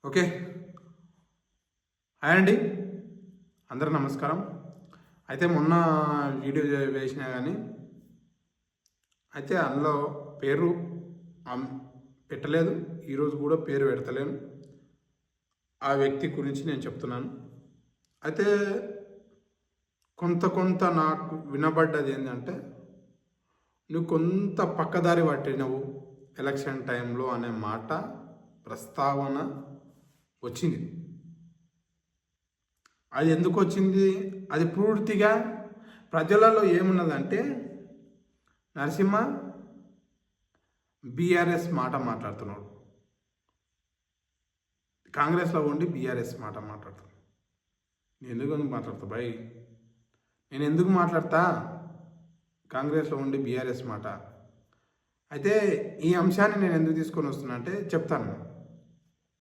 Okay. Hi అండి, అందరూ నమస్కారం. అయితే మొన్న వీడియో వేసినా కానీ అయితే అందులో పేరు పెట్టలేదు. ఈరోజు కూడా పేరు పెడతలేను. ఆ వ్యక్తి గురించి నేను చెప్తున్నాను. అయితే కొంత నాకు వినబడ్డది ఏంటంటే, నువ్వు కొంత పక్కదారి పట్టినవు ఎలక్షన్ టైంలో అనే మాట ప్రస్తావన వచ్చింది. అది ఎందుకు వచ్చింది? అది పూర్తిగా ప్రజలలో ఏమున్నదంటే, నరసింహ బీఆర్ఎస్ మాట మాట్లాడుతున్నాడు, కాంగ్రెస్లో ఉండి బీఆర్ఎస్ మాట మాట్లాడుతున్నాడు. నేను ఎందుకు మాట్లాడతా భయ్? నేను ఎందుకు మాట్లాడతా కాంగ్రెస్లో ఉండి బీఆర్ఎస్ మాట? అయితే ఈ అంశాన్ని నేను ఎందుకు తీసుకొని వస్తున్నా అంటే చెప్తాను.